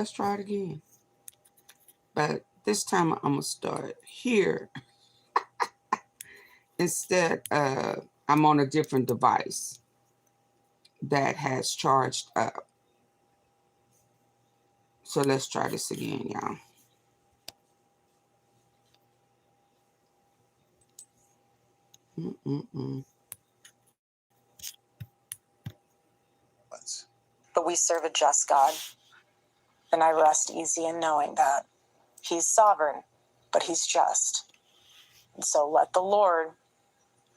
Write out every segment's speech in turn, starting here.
Let's try it again. But this time I'm going to start here. Instead, I'm on a different device that has charged up. So let's try this again, y'all. But we serve a just God, and I rest easy in knowing that He's sovereign, but He's just. And so let the Lord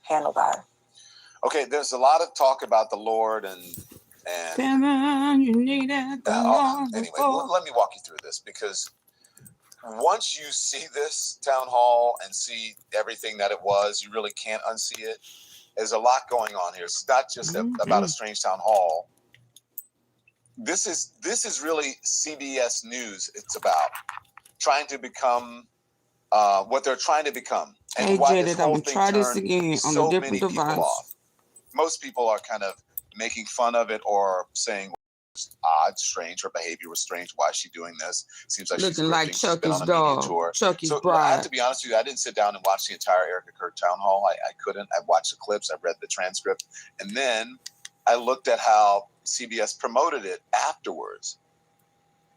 handle that. Okay, there's a lot of talk about the Lord and you need it. Anyway, let me walk you through this, because once you see this town hall and see everything that it was, you really can't unsee it. There's a lot going on here. It's not just about a strange town hall. This is really CBS News. It's about trying to become what they're trying to become, and hey, why Jaded, this whole I'm thing try this turned again on so a different many people device. off. Most people are kind of making fun of it or saying, odd, strange, her behavior was strange. Why is she doing this? Seems like Looking she's like Chucky's Chucky's been on a media dog, tour. Chucky's so bride. I have to be honest with you, I didn't sit down and watch the entire Erika Kirk town hall. I couldn't. I watched the clips, I read the transcript, and then I looked at how CBS promoted it afterwards.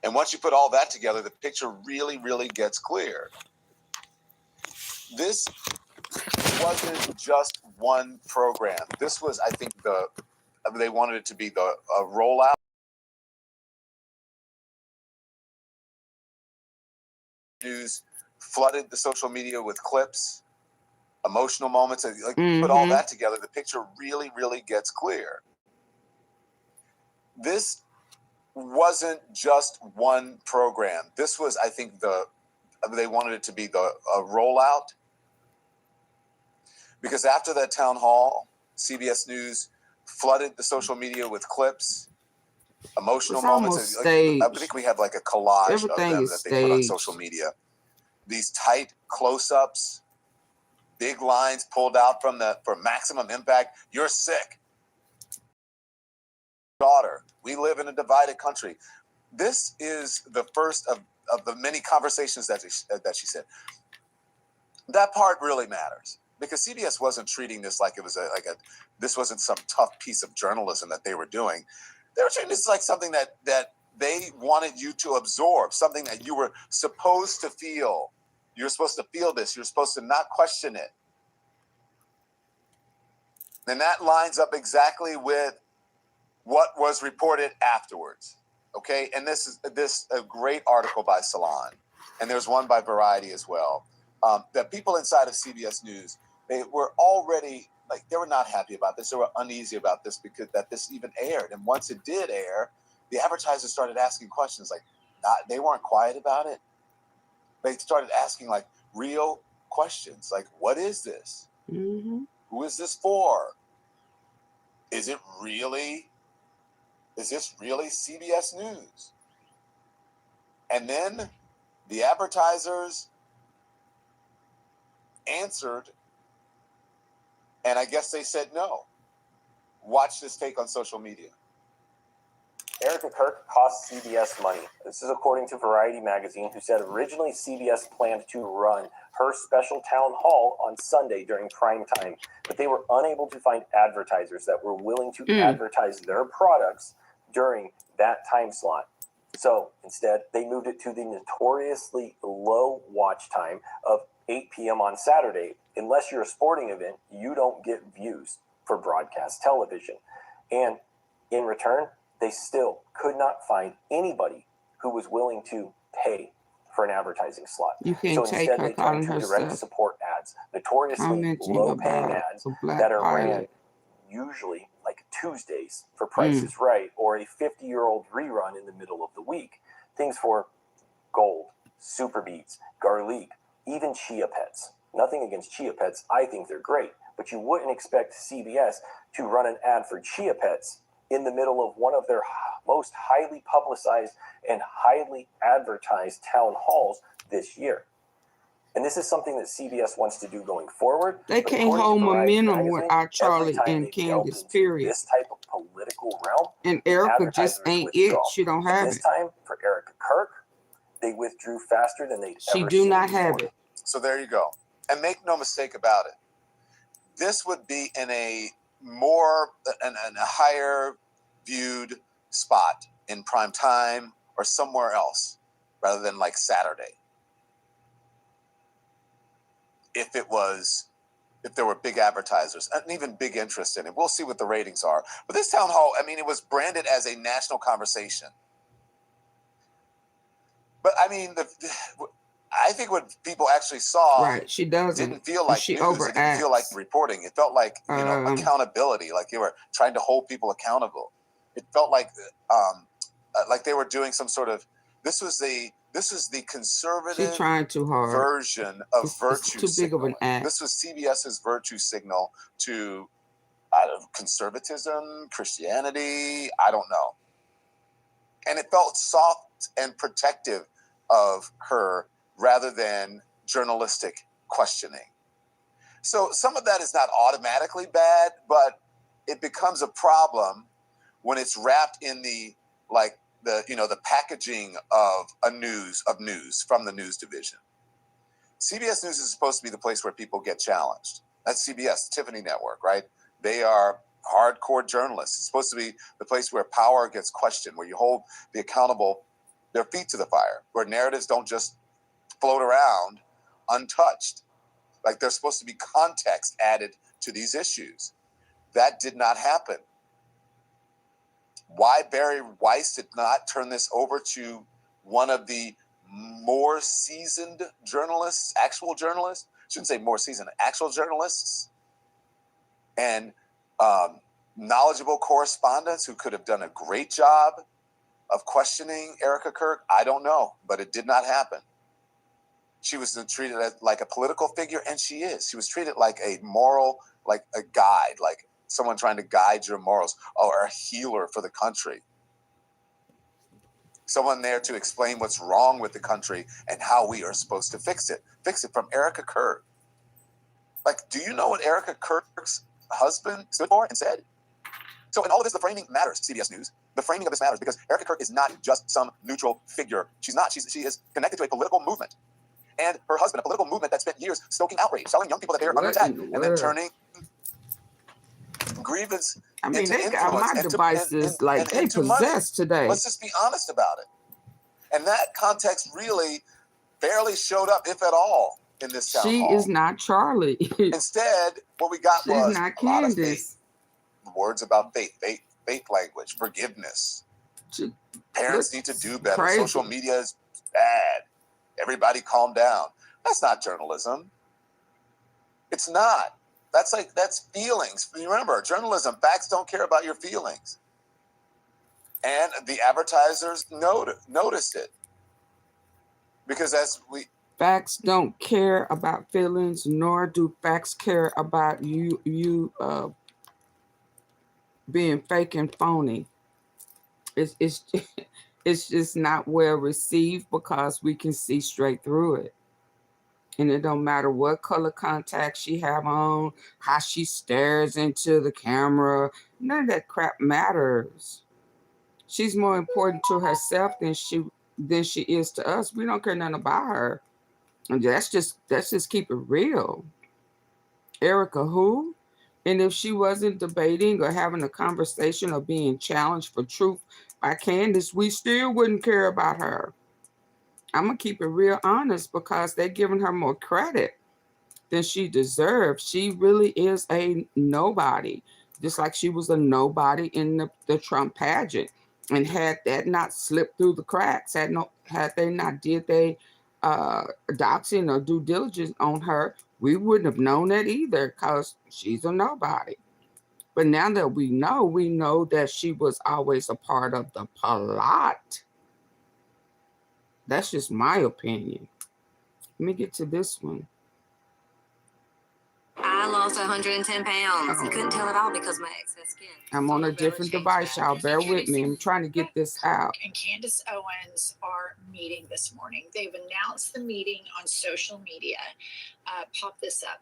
And once you put all that together, the picture really, really gets clear. This wasn't just one program. This was, I think, they wanted it to be the rollout. News flooded the social media with clips, emotional moments. Put all that together, the picture really, really gets clear. This wasn't just one program. This was, I think, they wanted it to be the rollout. Because after that town hall, CBS News flooded the social media with clips, emotional moments. I think we have like a collage of them that they put on social media. These tight close-ups, big lines pulled out for maximum impact. You're sick. Daughter, we live in a divided country. This is the first of the many conversations that she said. That part really matters, because CBS wasn't treating this like it was this wasn't some tough piece of journalism that they were doing. They were treating this like something that they wanted you to absorb, something that you were supposed to feel. You're supposed to feel this. You're supposed to not question it. And that lines up exactly with what was reported afterwards. Okay, and this is a great article by Salon, and there's one by Variety as well. That people inside of CBS News, they were already they were not happy about this. They were uneasy about this because that this even aired. And once it did air, the advertisers started asking questions they weren't quiet about it. They started asking real questions, what is this? Who is this for? Is this really CBS News? And then the advertisers answered, and I guess they said no. Watch this take on social media. Erika Kirk cost CBS money. This is according to Variety magazine, who said originally CBS planned to run her special town hall on Sunday during prime time, but they were unable to find advertisers that were willing to advertise their products during that time slot. So instead, they moved it to the notoriously low watch time of 8 p.m. on Saturday. Unless you're a sporting event, you don't get views for broadcast television. And in return, they still could not find anybody who was willing to pay for an advertising slot. You can't so take instead, her they turned calling to direct herself. support ads, notoriously low-paying ads that are ran usually Tuesdays for Price is Right, or a 50-year-old rerun in the middle of the week. Things for Gold, Super Beats, Garlic, even Chia Pets. Nothing against Chia Pets. I think they're great. But you wouldn't expect CBS to run an ad for Chia Pets in the middle of one of their most highly publicized and highly advertised town halls this year. And this is something that CBS wants to do going forward. They can't hold momentum without Charlie and Candace, period. This type of political realm, And the Erika just advertisers ain't it. withdraw. She don't And have this it. time, for Erika Kirk, they withdrew faster than they'd She ever do seen not before. have it. So there you go. And make no mistake about it. This would be in a more, in a higher viewed spot in prime time or somewhere else rather than like Saturday. If there were big advertisers and even big interest in it. We'll see what the ratings are. But this town hall, I mean, it was branded as a national conversation. But I mean, I think what people actually saw Right. She doesn't. didn't feel like She news. It didn't feel like overacts. reporting. It felt like, accountability, like they were trying to hold people accountable. It felt like they were doing some sort of, this is the She's conservative trying too hard. version of It's virtue too big of an signaling. act. This was CBS's virtue signal to conservatism, Christianity, I don't know. And it felt soft and protective of her rather than journalistic questioning. So some of that is not automatically bad, but it becomes a problem when it's wrapped in the packaging of news from the news division. CBS News is supposed to be the place where people get challenged. That's CBS, Tiffany Network, right? They are hardcore journalists. It's supposed to be the place where power gets questioned, where you hold the accountable, their feet to the fire, where narratives don't just float around untouched. Like there's supposed to be context added to these issues. That did not happen. Why Barry Weiss did not turn this over to one of the more seasoned journalists, actual journalists, shouldn't say more seasoned, actual journalists, and knowledgeable correspondents who could have done a great job of questioning Erika Kirk, I don't know, but it did not happen. She was treated like a political figure, and she is. She was treated like a moral, like a guide, like someone trying to guide your morals, or a healer for the country. Someone there to explain what's wrong with the country and how we are supposed to fix it. Fix it from Erika Kirk. Like, do you know what Erika Kirk's husband stood for and said? So in all of this, the framing matters, CBS News. The framing of this matters because Erika Kirk is not just some neutral figure. She's not. She is connected to a political movement. And her husband, a political movement that spent years stoking outrage, telling young people that they are under attack, and then turning grievance into they got influence, my devices like they into possessed today. Let's just be honest about it. And that context really barely showed up, if at all, in this town She hall. is not Charlie. Instead, what we got She's was not a lot of Candace. faith. Words about faith language, forgiveness. Parents need to do better. Crazy. Social media is bad. Everybody calm down. That's not journalism. It's not. That's feelings. Remember, journalism, facts don't care about your feelings. And the advertisers noticed it. Because facts don't care about feelings, nor do facts care about you being fake and phony. It's just not well received because we can see straight through it. And it don't matter what color contacts she have on, how she stares into the camera. None of that crap matters. She's more important to herself than she is to us. We don't care nothing about her. And let's just keep it real. Erika who? And if she wasn't debating or having a conversation or being challenged for truth by Candace, we still wouldn't care about her. I'm going to keep it real honest because they're giving her more credit than she deserves. She really is a nobody, just like she was a nobody in the Trump pageant. And had that not slipped through the cracks, had they not did they doxing or due diligence on her, we wouldn't have known that either because she's a nobody. But now that we know that she was always a part of the plot. That's just my opinion. Let me get to this one. I lost 110 pounds. You couldn't tell it all because my excess skin. I'm on a different device, y'all. Bear with me. I'm trying to get this out. And Candace Owens are meeting this morning. They've announced the meeting on social media. Pop this up.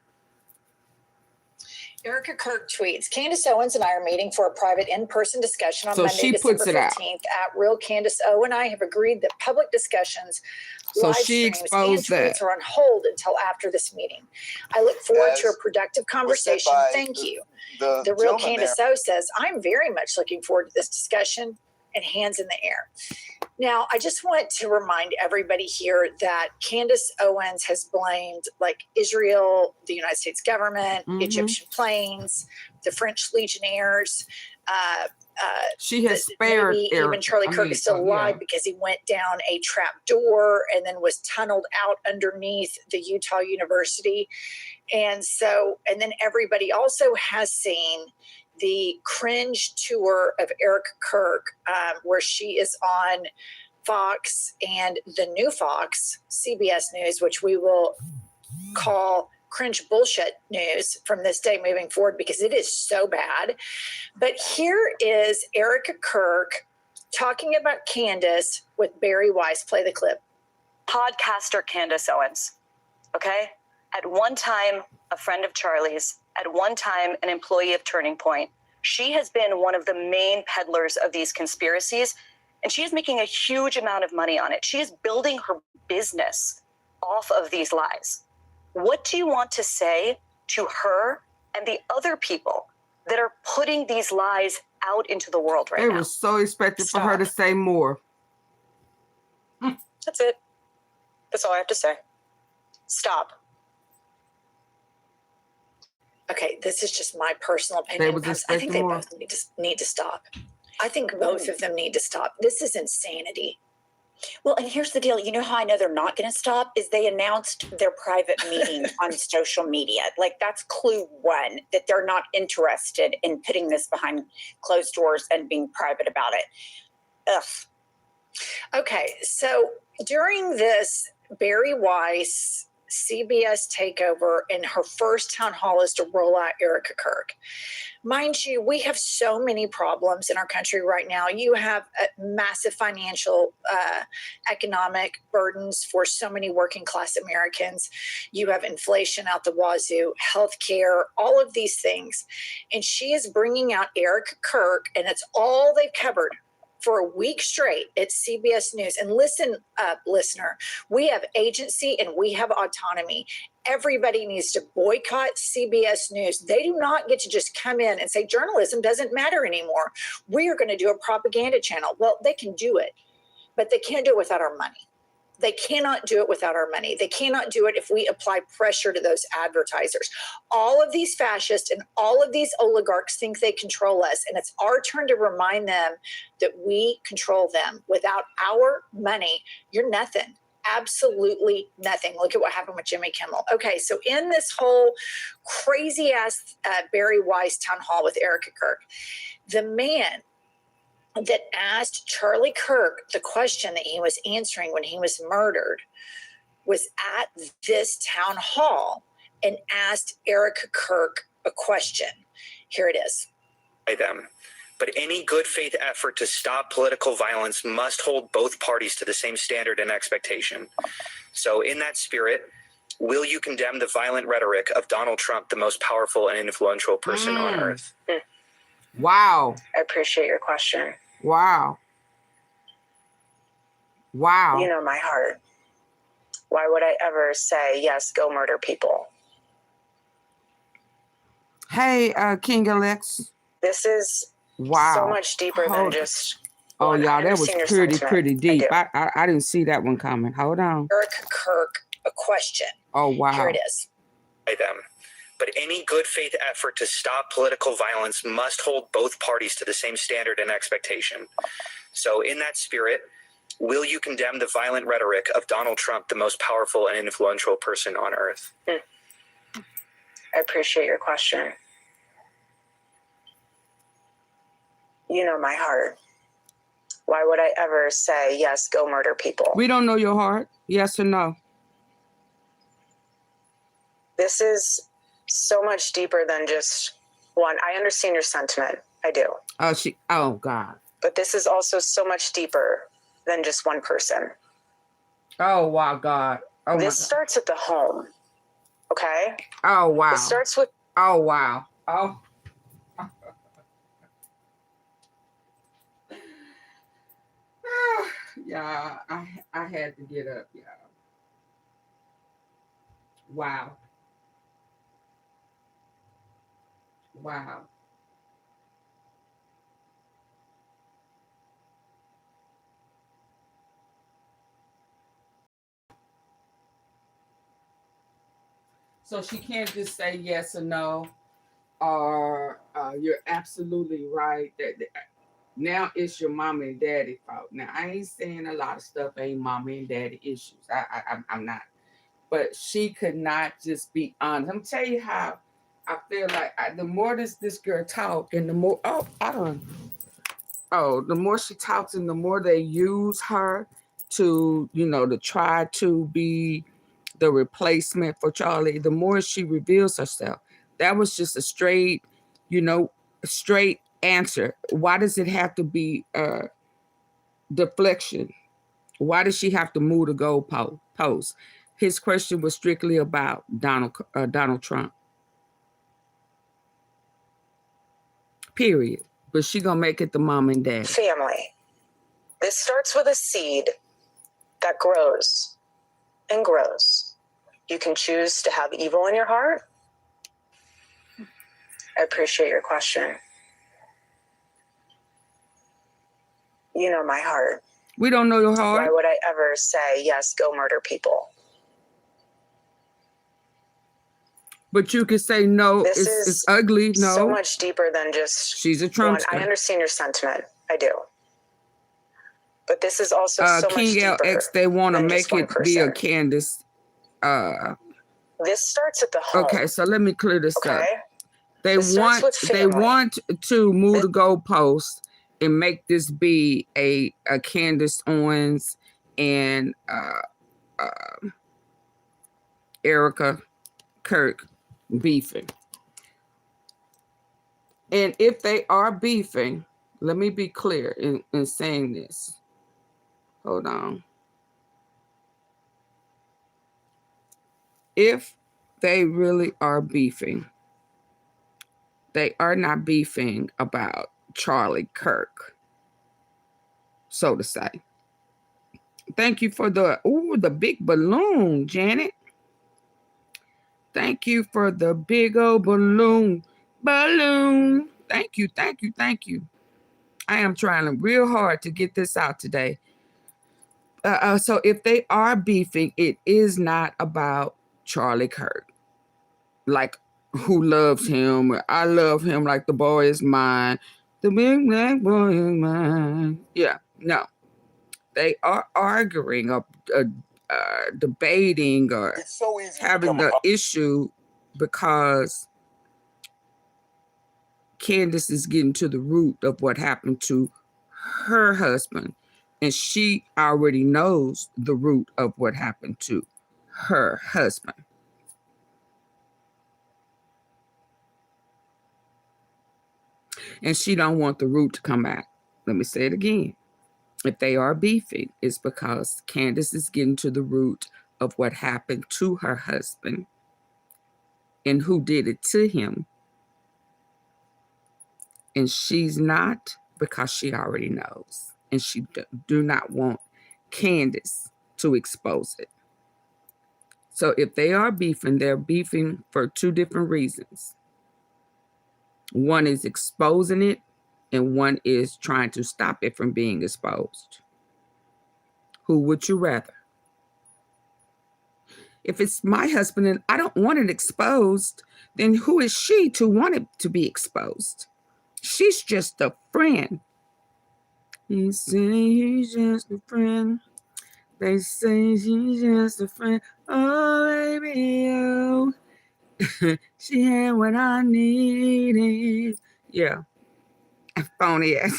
Erika Kirk tweets, Candace Owens and I are meeting for a private in-person discussion on So Monday, she December puts it out. 15th at Real Candace O and I have agreed that public discussions, So live she streams, and exposed tweets that. are on hold until after this meeting. I look forward to a As productive was said conversation. by Thank you. The The Real gentleman Candace O says, I'm very much looking forward to this discussion, and hands in the air. Now, I just want to remind everybody here that Candace Owens has blamed like Israel, the United States government, Egyptian planes, the French legionnaires. She has spared maybe Erika. even Charlie Kirk is still alive because he went down a trap door and then was tunneled out underneath the Utah University. And then everybody also has seen the cringe tour of Erika Kirk, where she is on Fox and the new Fox, CBS News, which we will call cringe bullshit news from this day moving forward because it is so bad. But here is Erika Kirk talking about Candace with Barry Weiss. Play the clip. Podcaster Candace Owens, okay? At one time, a friend of Charlie's, at one time, an employee of Turning Point. She has been one of the main peddlers of these conspiracies, and she is making a huge amount of money on it. She is building her business off of these lies. What do you want to say to her and the other people that are putting these lies out into the world right now? They were so expected for her to say more. That's it. That's all I have to say. Stop. Okay, this is just my personal opinion. I think they both need to stop. I think both of them need to stop. This is insanity. Well, and here's the deal. You know how I know they're not going to stop is they announced their private meeting on social media. Like that's clue one, that they're not interested in putting this behind closed doors and being private about it. Ugh. Okay, so during this Barry Weiss CBS takeover, and her first town hall is to roll out Erika Kirk. Mind you, we have so many problems in our country right now. You have massive financial, economic burdens for so many working class Americans. You have inflation out the wazoo, healthcare, all of these things. And she is bringing out Erika Kirk, and that's all they've covered for a week straight at CBS News. And listen up, listener, we have agency and we have autonomy. Everybody needs to boycott CBS News. They do not get to just come in and say journalism doesn't matter anymore. We are going to do a propaganda channel. Well, they can do it, but they can't do it without our money. They cannot do it without our money. They cannot do it if we apply pressure to those advertisers. All of these fascists and all of these oligarchs think they control us, and it's our turn to remind them that we control them. Without our money, you're nothing. Absolutely nothing. Look at what happened with Jimmy Kimmel. Okay, so in this whole crazy-ass Barry Weiss town hall with Erika Kirk, the man that asked Charlie Kirk the question that he was answering when he was murdered was at this town hall and asked Erika Kirk a question. Here it is. By them. But any good faith effort to stop political violence must hold both parties to the same standard and expectation. So in that spirit, will you condemn the violent rhetoric of Donald Trump, the most powerful and influential person on earth? Wow. I appreciate your question. Wow. Wow. You know my heart. Why would I ever say, yes, go murder people? Hey, King Alex. This is so much deeper than just... Oh, one. y'all, I that was understand your pretty sentiment. deep. I do. I didn't see that one coming. Hold on. Erika Kirk a question. Oh, wow. Here it is. By them. But any good faith effort to stop political violence must hold both parties to the same standard and expectation. So in that spirit, will you condemn the violent rhetoric of Donald Trump, the most powerful and influential person on earth? I appreciate your question. You know my heart. Why would I ever say, yes, go murder people? We don't know your heart. Yes or no? This is so much deeper than just one. I understand your sentiment. I do. Oh, God. But this is also so much deeper than just one person. Oh, wow, God. Oh, this starts at the home. Okay? Oh, wow. It starts with Oh, wow. Oh. Yeah, I had to get up, y'all. Wow. Wow. So she can't just say yes or no, or you're absolutely right. That now it's your mom and daddy fault. Now I ain't saying a lot of stuff ain't mom and daddy issues. I'm not. But she could not just be honest. I'm tell you how I feel like the more this girl talk, and the more the more she talks, and the more they use her to to try to be the replacement for Charlie, the more she reveals herself. That was just a straight, straight answer. Why does it have to be deflection? Why does she have to move the goalpost? His question was strictly about Donald Trump. Period. But she gonna make it the mom and dad. Family. This starts with a seed that grows and grows. You can choose to have evil in your heart. I appreciate your question. You know my heart. We don't know your heart. Why would I ever say, yes, go murder people? But you could say, no, it's ugly. No. So much deeper than just she's a Trumpster. I understand your sentiment. I do. But this is also so King much deeper. LX, they want to make it be a Candace. This starts at the home. Okay, so let me clear this up. They this want to move the goalpost and make this be a Candace Owens and Erika Kirk beefing. And if they are beefing, let me be clear in saying this. Hold on. If they really are beefing, they are not beefing about Charlie Kirk, so to say. Thank you for the big balloon, Janet. Thank you for the big old balloon. Thank you, thank you, thank you. I am trying real hard to get this out today. So if they are beefing, it is not about Charlie Kirk. Like, who loves him? I love him like the boy is mine. The big black boy is mine. Yeah, no. They are arguing or debating or so having the issue because Candace is getting to the root of what happened to her husband. And she already knows the root of what happened to her husband. And she don't want the root to come back. Let me say it again. If they are beefing, it's because Candace is getting to the root of what happened to her husband and who did it to him. And she's not, because she already knows. And she do not want Candace to expose it. So if they are beefing, they're beefing for two different reasons. One is exposing it, and one is trying to stop it from being exposed. Who would you rather? If it's my husband and I don't want it exposed, then who is she to want it to be exposed? She's just a friend. He say he's just a friend. They say she's just a friend. Oh, baby, oh. She had what I needed. Yeah. Phony ass.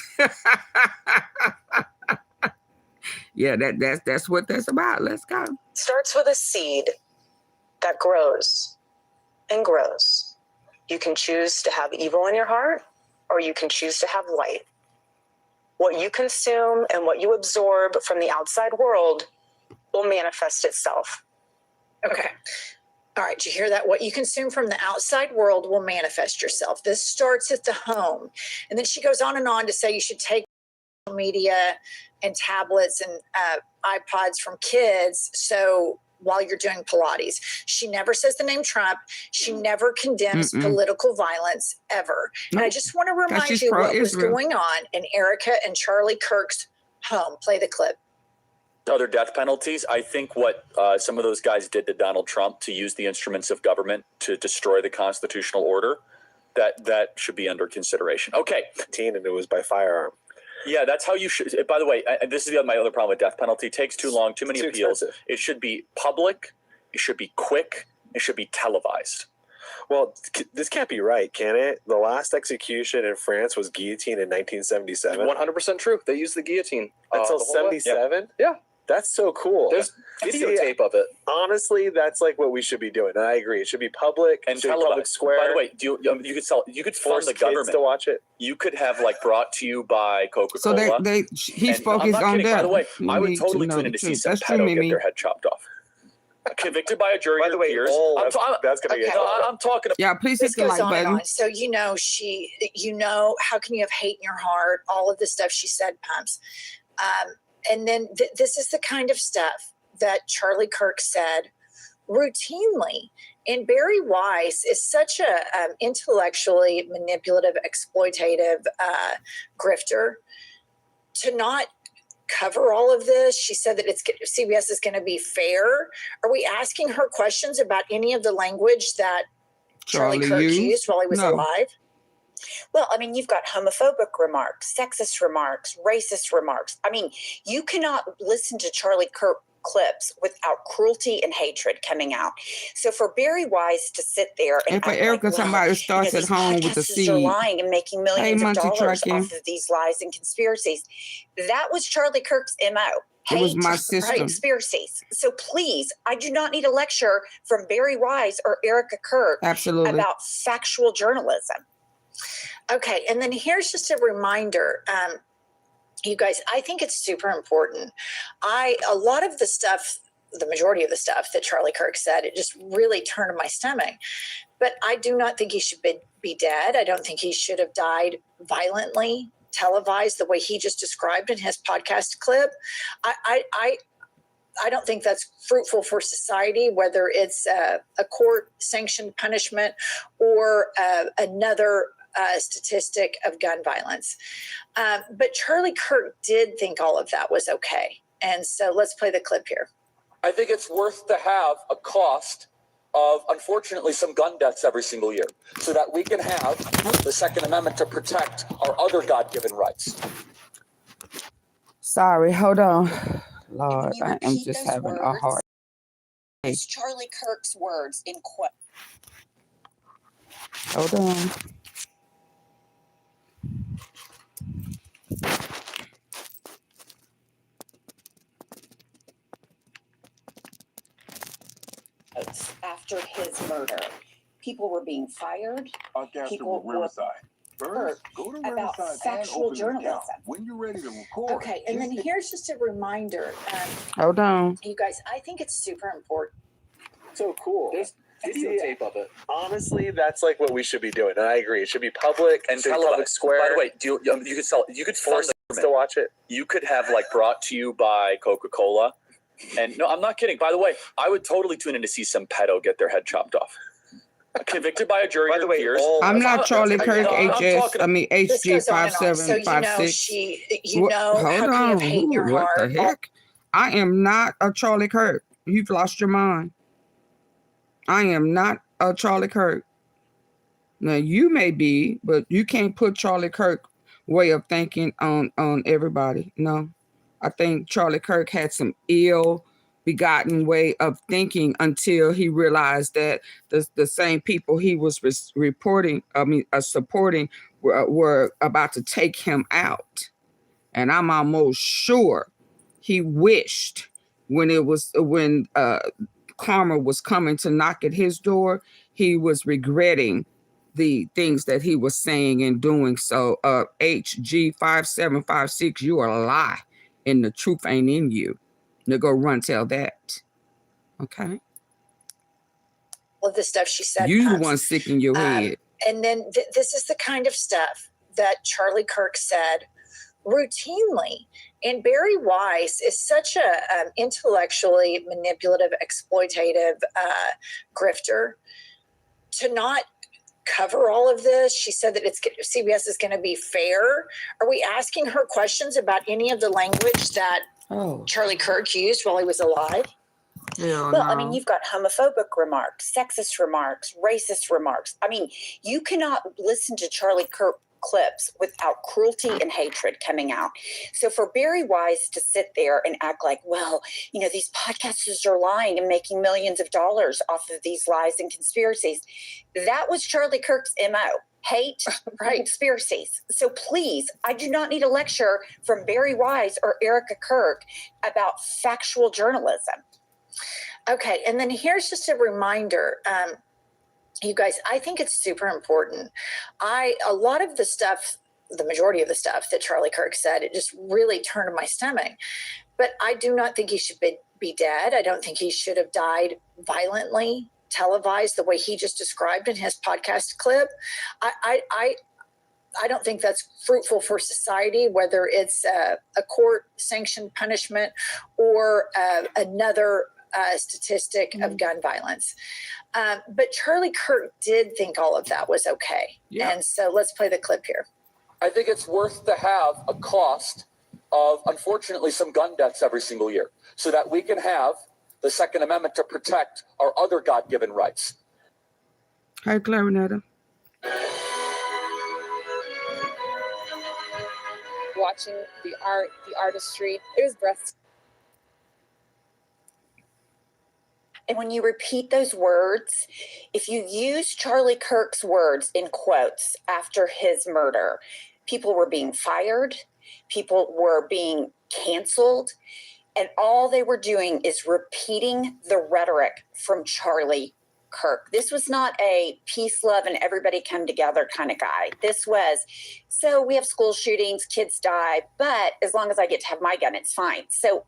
Yeah, that's what that's about. Let's go. Starts with a seed that grows and grows. You can choose to have evil in your heart, or you can choose to have light. What you consume and what you absorb from the outside world will manifest itself. Okay. All right, did you hear that? What you consume from the outside world will manifest yourself. This starts at the home. And then she goes on and on to say you should take media and tablets and iPods from kids. So while you're doing Pilates, she never says the name Trump. She never condemns political violence ever. And I just want to remind you what was going on in Erika and Charlie Kirk's home. Play the clip. Other death penalties. I think what some of those guys did to Donald Trump to use the instruments of government to destroy the constitutional order, that should be under consideration. Okay. And it was by firearm. Yeah, that's how you should. By the way, this is my other problem with death penalty. It takes too long, too many appeals. Expensive. It should be public. It should be quick. It should be televised. Well, this can't be right, can it? The last execution in France was guillotine in 1977. 100% true. They used the guillotine. Until 77? Yeah. That's so cool. There's videotape of it. Honestly, that's like what we should be doing. I agree. It should be public and public square. By the way, you could force the government to watch it. You could have brought to you by Coca-Cola. So he's focused on that. By the way, I would totally tune in to see some pedo get their head chopped off. Convicted by a jury. By the way, that's going to get. I'm talking about. Yeah, please hit the like button. So how can you have hate in your heart? All of the stuff she said pumps. And then this is the kind of stuff that Charlie Kirk said routinely. And Barry Weiss is such a intellectually manipulative, exploitative grifter to not cover all of this. She said that CBS is going to be fair. Are we asking her questions about any of the language that Charlie Kirk used while he was alive? Well, I mean, you've got homophobic remarks, sexist remarks, racist remarks. I mean, you cannot listen to Charlie Kirk clips without cruelty and hatred coming out. So for Barry Weiss to sit there and for Erika, somebody starts at home with the seed, are lying and making millions of dollars off of these lies and conspiracies. That was Charlie Kirk's MO. It was my system. Conspiracies. So please, I do not need a lecture from Barry Weiss or Erika Kirk about factual journalism. Okay, and then here's just a reminder, you guys, I think it's super important. A lot of the stuff, the majority of the stuff that Charlie Kirk said, it just really turned my stomach. But I do not think he should be dead. I don't think he should have died violently, televised the way he just described in his podcast clip. I don't think that's fruitful for society, whether it's a court-sanctioned punishment or another statistic of gun violence. But Charlie Kirk did think all of that was okay. And so let's play the clip here. I think it's worth to have a cost of, unfortunately, some gun deaths every single year so that we can have the Second Amendment to protect our other God-given rights. Sorry, hold on. Lord, I am just having a hard. It's Charlie Kirk's words in quote. Hold on. After his murder, people were being fired. People were Riverside. First, go to about factual journalism. When you're ready to record. Okay, and then here's just a reminder. Hold on. You guys, I think it's super important. So cool. There's videotape of it. Honestly, that's like what we should be doing. And I agree. It should be public and public square. By the way, you could force to watch it. You could have brought to you by Coca-Cola. And no, I'm not kidding. By the way, I would totally tune in to see some pedo get their head chopped off. Convicted by a jury. By the way, I'm not Charlie Kirk, HG 5756. So hold on. What the heck? I am not a Charlie Kirk. You've lost your mind. I am not a Charlie Kirk. Now you may be, but you can't put Charlie Kirk way of thinking on everybody. No, I think Charlie Kirk had some ill-begotten way of thinking until he realized that the same people he was supporting were about to take him out. And I'm almost sure he wished when karma was coming to knock at his door, he was regretting the things that he was saying and doing. So HG 5756, you are a lie and the truth ain't in you. Now go run tell that. Okay. of the stuff she said. You the one sick in your head. And then this is the kind of stuff that Charlie Kirk said routinely. And Barry Weiss is such a intellectually manipulative, exploitative grifter. To not cover all of this, she said that CBS is going to be fair. Are we asking her questions about any of the language that Charlie Kirk used while he was alive? Well, I mean, you've got homophobic remarks, sexist remarks, racist remarks. I mean, you cannot listen to Charlie Kirk clips without cruelty and hatred coming out. So for Barry Weiss to sit there and act like, well, you know, these podcasters are lying and making millions of dollars off of these lies and conspiracies, that was Charlie Kirk's MO. Hate, right? Conspiracies. So please, I do not need a lecture from Barry Weiss or Erika Kirk about factual journalism. Okay, and then here's just a reminder. You guys, I think it's super important. A lot of the stuff, the majority of the stuff that Charlie Kirk said, it just really turned my stomach. But I do not think he should be dead. I don't think he should have died violently, televised the way he just described in his podcast clip. I don't think that's fruitful for society, whether it's a court-sanctioned punishment or another statistic of gun violence. But Charlie Kirk did think all of that was okay. Yeah. And so let's play the clip here. I think it's worth to have a cost of, unfortunately, some gun deaths every single year so that we can have the Second Amendment to protect our other God-given rights. Hi, Clarinetta. Watching the art, the artistry, it was breathtaking. And when you repeat those words, if you use Charlie Kirk's words in quotes after his murder, people were being fired, people were being canceled, and all they were doing is repeating the rhetoric from Charlie Kirk. This was not a peace, love, and everybody come together kind of guy. This was, so we have school shootings, kids die, but as long as I get to have my gun, it's fine. So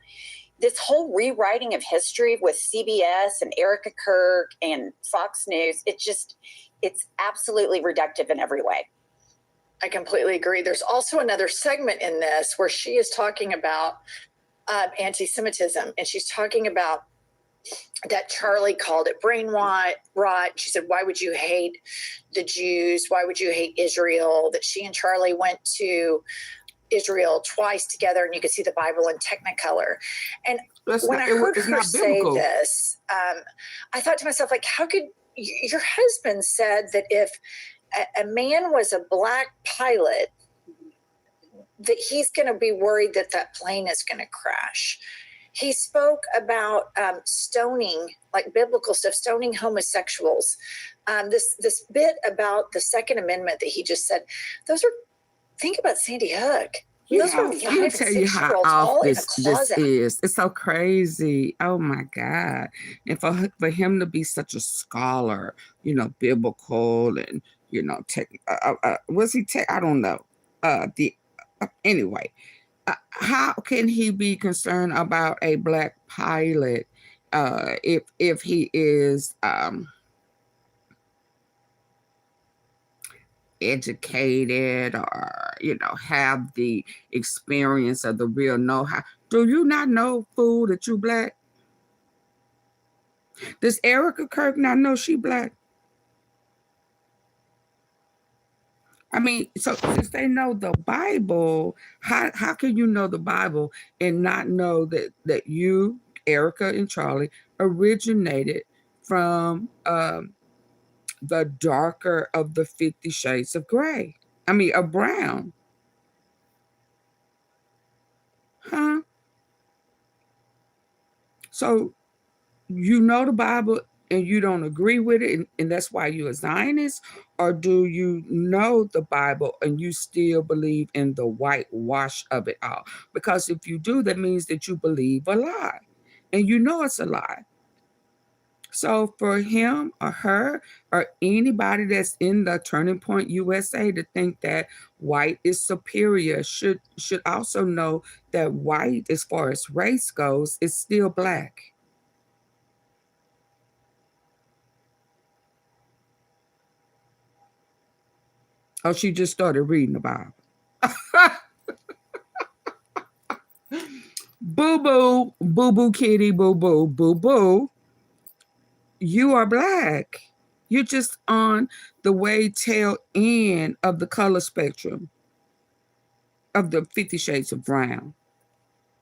this whole rewriting of history with CBS and Erika Kirk and Fox News, it's absolutely reductive in every way. I completely agree. There's also another segment in this where she is talking about anti-Semitism, and she's talking about that Charlie called it brain rot. She said, why would you hate the Jews? Why would you hate Israel? That she and Charlie went to Israel twice together, and you could see the Bible in Technicolor. And when I heard her say this, I thought to myself, like, how could your husband said that if a man was a black pilot, that he's going to be worried that that plane is going to crash. He spoke about stoning, like biblical stuff, stoning homosexuals. This bit about the Second Amendment that he just said, think about Sandy Hook. Those were 5 and 6-year-olds all in a closet. This is. It's so crazy. Oh my God. And for him to be such a scholar, you know, biblical and, you know, was he I don't know. Anyway, how can he be concerned about a black pilot if he is educated or, you know, have the experience of the real know-how? Do you not know, fool, that you black? Does Erika Kirk not know she black? I mean, so since they know the Bible, how can you know the Bible and not know that you, Erika and Charlie, originated from the darker of the 50 Shades of Gray? I mean, of brown. Huh? So you know the Bible and you don't agree with it, and that's why you're a Zionist? Or do you know the Bible and you still believe in the whitewash of it all? Because if you do, that means that you believe a lie, and you know it's a lie. So for him or her or anybody that's in the Turning Point USA to think that white is superior should also know that white, as far as race goes, is still black. Oh, she just started reading the Bible. Boo-boo, boo-boo kitty, boo-boo, boo-boo. You are black. You're just on the way tail end of the color spectrum of the 50 Shades of Brown.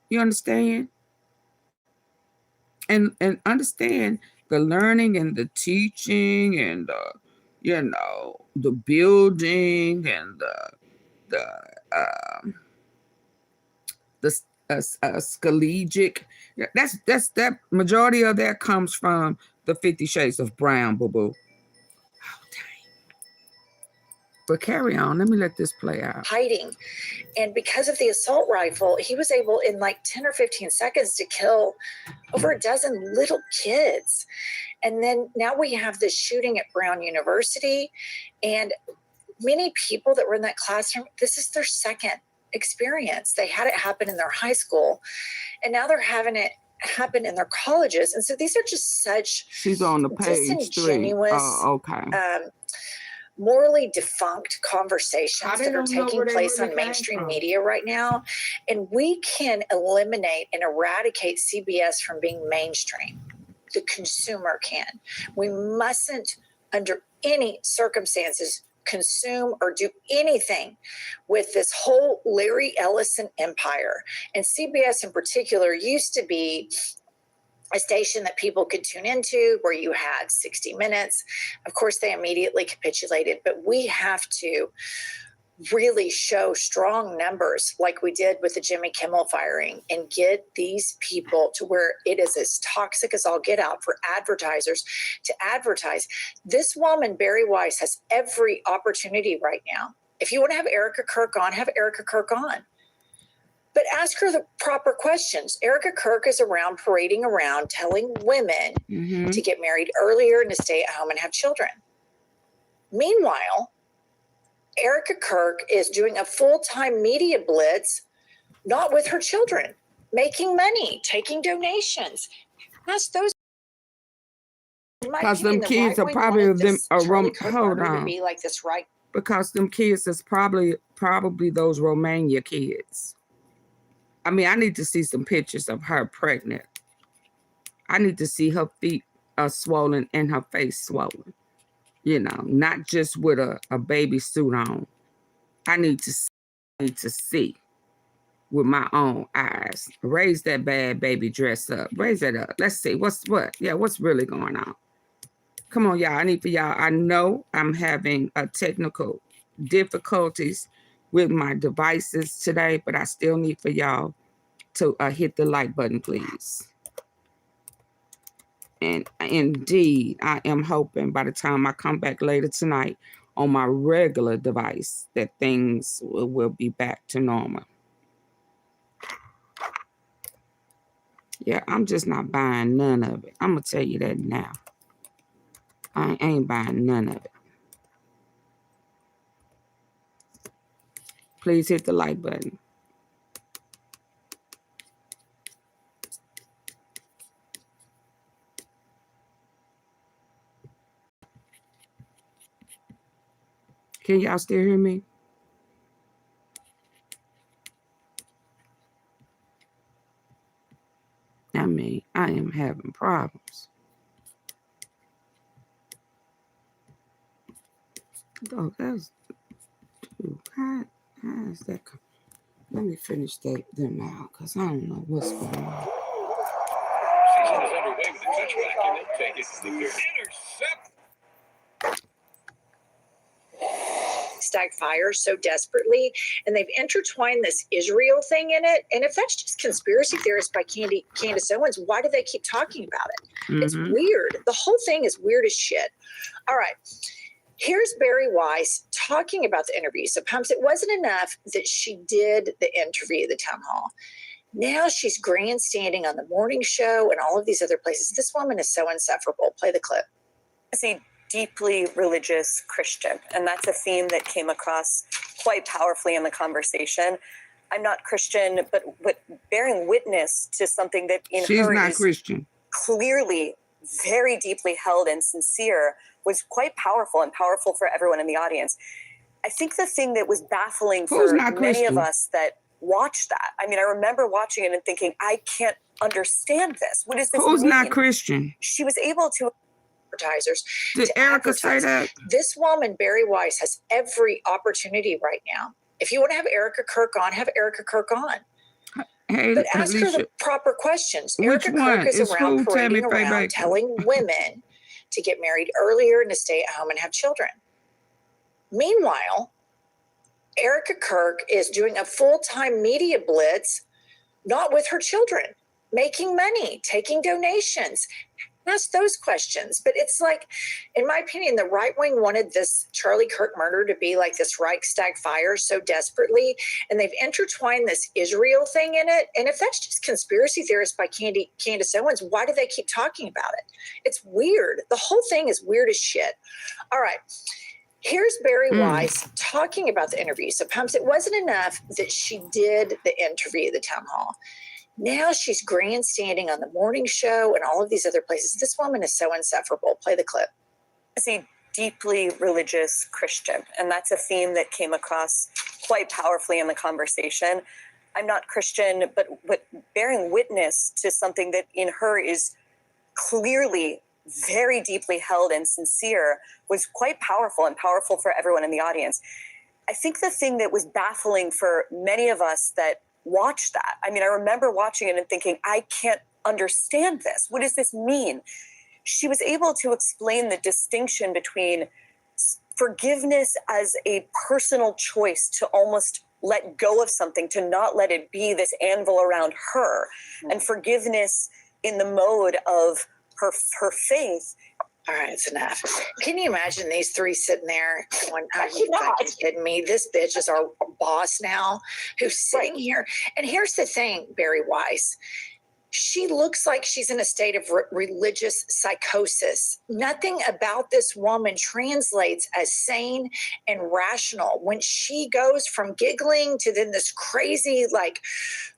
You understand? And understand the learning and the teaching and the building and the collegiate. That majority of that comes from the 50 Shades of Brown, boo-boo. But carry on. Let me let this play out. Hiding. And because of the assault rifle, he was able in like 10 or 15 seconds to kill over a dozen little kids. And then now we have this shooting at Brown University. And many people that were in that classroom, this is their second experience. They had it happen in their high school. And now they're having it happen in their colleges. And so these are just such She's on the page 3. disingenuous, Okay. morally defunct conversations that are taking place on mainstream media right now. And we can eliminate and eradicate CBS from being mainstream. The consumer can. We mustn't, under any circumstances, consume or do anything with this whole Larry Ellison empire. And CBS in particular used to be a station that people could tune into where you had 60 Minutes. Of course, they immediately capitulated, but we have to really show strong numbers like we did with the Jimmy Kimmel firing and get these people to where it is as toxic as all get out for advertisers to advertise. This woman, Barry Weiss, has every opportunity right now. If you want to have Erika Kirk on, have Erika Kirk on. But ask her the proper questions. Erika Kirk is around parading around telling women to get married earlier and to stay at home and have children. Meanwhile, Erika Kirk is doing a full-time media blitz, not with her children, making money, taking donations. Ask those. Because them kids are probably them. Hold on. Be like this, right? Because them kids is probably those Romania kids. I mean, I need to see some pictures of her pregnant. I need to see her feet swollen and her face swollen. You know, not just with a baby suit on. I need to see with my own eyes. Raise that bad baby dress up. Raise it up. Let's see what's really going on. Come on, y'all. I need for y'all. I know I'm having technical difficulties with my devices today, but I still need for y'all to hit the like button, please. And indeed, I am hoping by the time I come back later tonight on my regular device that things will be back to normal. Yeah, I'm just not buying none of it. I'm going to tell you that now. I ain't buying none of it. Please hit the like button. Can y'all still hear me? I mean, I am having problems. Oh, that's how is that? Let me finish them out because I don't know what's going on. Season is underway with the touchback, and they'll take it to the intercept. Stag fire so desperately, and they've intertwined this Israel thing in it. And if that's just conspiracy theorists by Candace Owens, why do they keep talking about it? It's weird. The whole thing is weird as shit. All right. Here's Barry Weiss talking about the interview. So, Pumps, it wasn't enough that she did the interview at the town hall. Now she's grandstanding on the morning show and all of these other places. This woman is so insufferable. Play the clip. See, deeply religious Christian, and that's a theme that came across quite powerfully in the conversation. I'm not Christian, but bearing witness to something that in she's her not is Christian. Clearly very deeply held and sincere was quite powerful and powerful for everyone in the audience. I think the thing that was baffling Who's for not many of Christian? us that watched that, I mean, I remember watching it and thinking, I can't understand this. What does this Who's mean? not Christian? She was able to advertisers Did to Erika say advertise. that? This woman, Barry Weiss, has every opportunity right now. If you want to have Erika Kirk on, have Erika Kirk on. Hey, But ask her Alicia, the proper questions. which Erika one? Kirk is It's around who? Tell me, parading Faye around Baker. telling women to get married earlier and to stay at home and have children. Meanwhile, Erika Kirk is doing a full-time media blitz, not with her children, making money, taking donations. Ask those questions. But it's like, in my opinion, the right wing wanted this Charlie Kirk murder to be like this Reichstag fire so desperately. And they've intertwined this Israel thing in it. And if that's just conspiracy theorists by Candace Owens, why do they keep talking about it? It's weird. The whole thing is weird as shit. All right. Here's Barry Weiss talking about the interview. So, Pumps, it wasn't enough that she did the interview at the town hall. Now she's grandstanding on the morning show and all of these other places. This woman is so insufferable. Play the clip. As a deeply religious Christian, and that's a theme that came across quite powerfully in the conversation. I'm not Christian, but bearing witness to something that in her is clearly very deeply held and sincere was quite powerful and powerful for everyone in the audience. I think the thing that was baffling for many of us that watched that, I mean, I remember watching it and thinking, I can't understand this. What does this mean? She was able to explain the distinction between forgiveness as a personal choice to almost let go of something, to not let it be this anvil around her, and forgiveness in the mode of her faith. All right, it's enough. Can you imagine these three sitting there going, are you fucking kidding me? This bitch is our boss now who's sitting here. And here's the thing, Barry Weiss. She looks like she's in a state of religious psychosis. Nothing about this woman translates as sane and rational. When she goes from giggling to then this crazy, like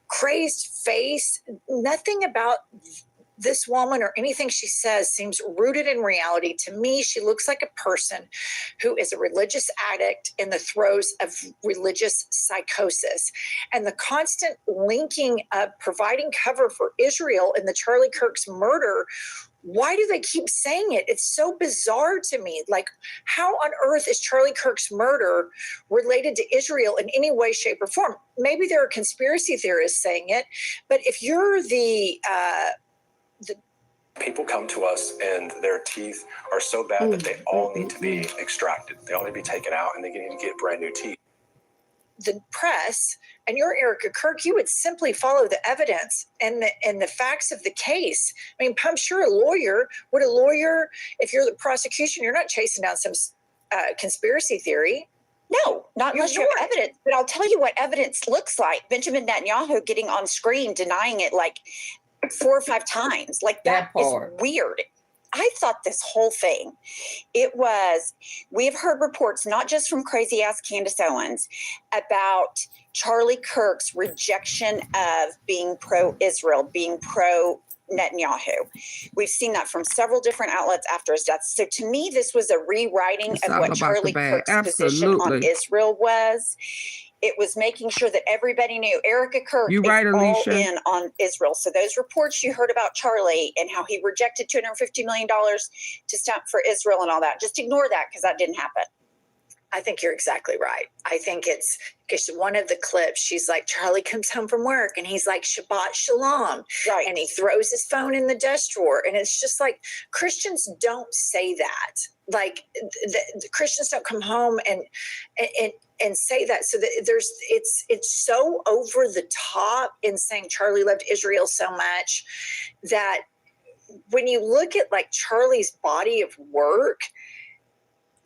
crazed face, nothing about this woman or anything she says seems rooted in reality. To me, she looks like a person who is a religious addict in the throes of religious psychosis. And the constant linking up, providing cover for Israel in the Charlie Kirk's murder, why do they keep saying it? It's so bizarre to me. Like, how on earth is Charlie Kirk's murder related to Israel in any way, shape, or form? Maybe there are conspiracy theorists saying it, but if you're the people come to us and their teeth are so bad that they all need to be extracted. They all need to be taken out and they need to get brand new teeth. The press and you're Erika Kirk, you would simply follow the evidence and the facts of the case. I mean, I'm sure a lawyer, if you're the prosecution, you're not chasing down some conspiracy theory. No, not unless you have evidence. But I'll tell you what evidence looks like. Benjamin Netanyahu getting on screen denying it like 4 or 5 times. Like that is weird. I thought this whole thing, we've heard reports, not just from crazy ass Candace Owens, about Charlie Kirk's rejection of being pro-Israel, being pro-Netanyahu. We've seen that from several different outlets after his death. So to me, this was a rewriting of what Charlie Kirk's position on Israel was. It was making sure that everybody knew Erika Kirk is all in on Israel. So those reports you heard about Charlie and how he rejected $250 million to stand for Israel and all that, just ignore that because that didn't happen. I think you're exactly right. I think it's because one of the clips, she's like, Charlie comes home from work and he's like, Shabbat Shalom. Right. And he throws his phone in the desk drawer. And it's just like, Christians don't say that. Like the Christians don't come home and say that. So that it's so over the top in saying Charlie loved Israel so much that when you look at like Charlie's body of work,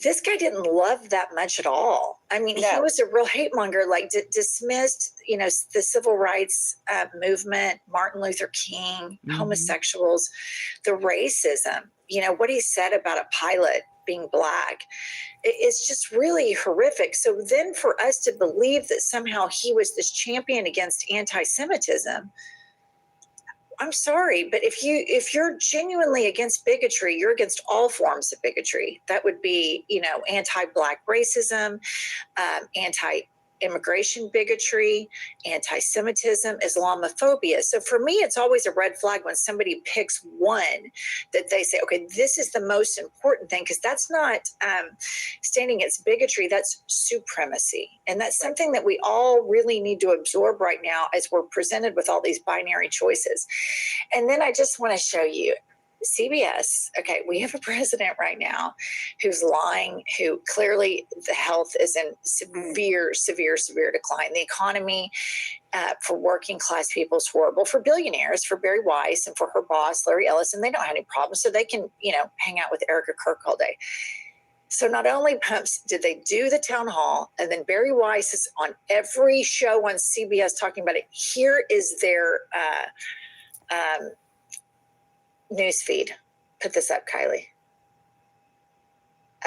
this guy didn't love that much at all. I mean, he was a real hate monger, like dismissed, the civil rights movement, Martin Luther King, homosexuals, the racism, what he said about a pilot being black. It's just really horrific. So then for us to believe that somehow he was this champion against anti-Semitism, I'm sorry, but if you're genuinely against bigotry, you're against all forms of bigotry. That would be, anti-Black racism, anti-immigration bigotry, anti-Semitism, Islamophobia. So for me, it's always a red flag when somebody picks one that they say, okay, this is the most important thing, because that's not standing against bigotry, that's supremacy. And that's something that we all really need to absorb right now as we're presented with all these binary choices. And then I just want to show you CBS. Okay, we have a president right now who's lying, who clearly the health is in severe decline. The economy for working class people is horrible. For billionaires, for Barry Weiss and for her boss, Larry Ellison, they don't have any problems. So they can, hang out with Erika Kirk all day. So not only did they do the town hall, and then Barry Weiss is on every show on CBS talking about it. Here is their news feed. Put this up, Kylie.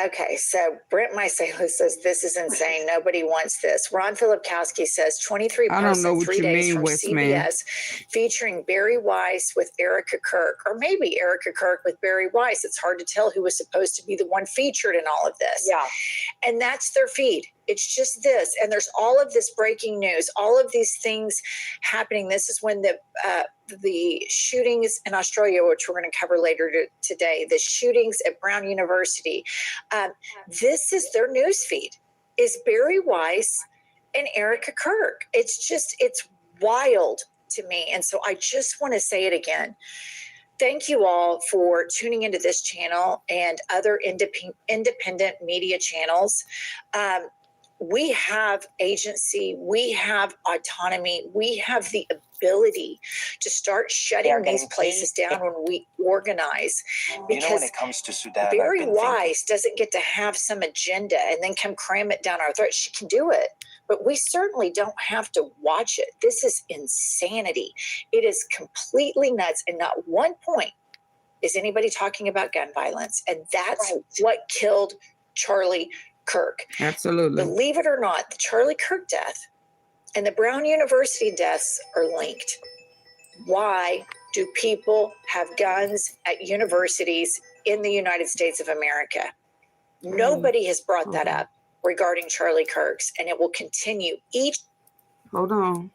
Okay, so Brent Mysalis says, this is insane. Nobody wants this. Ron Filipkowski says, 23 posts in 3 days from CBS featuring Barry Weiss with Erika Kirk, or maybe Erika Kirk with Barry Weiss. It's hard to tell who was supposed to be the one featured in all of this. Yeah. And that's their feed. It's just this. And there's all of this breaking news, all of these things happening. This is when the shootings in Australia, which we're going to cover later today, the shootings at Brown University. This is their news feed, is Barry Weiss and Erika Kirk. It's wild to me. And so I just want to say it again. Thank you all for tuning into this channel and other independent media channels. We have agency, we have autonomy, we have the ability to start shutting these places down when we organize. Because when it comes to Sudan, Barry Weiss doesn't get to have some agenda and then come cram it down our throat. She can do it, but we certainly don't have to watch it. This is insanity. It is completely nuts, and not one point is anybody talking about gun violence, and that's what killed Charlie Kirk. Absolutely. Believe it or not, the Charlie Kirk death and the Brown University deaths are linked. Why do people have guns at universities in the United States of America? Nobody has brought that up regarding Charlie Kirk's, and it will continue each. Hold on.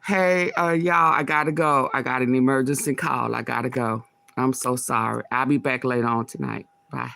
Hey, y'all, I gotta go. I got an emergency call. I gotta go. I'm so sorry. I'll be back later on tonight. Bye.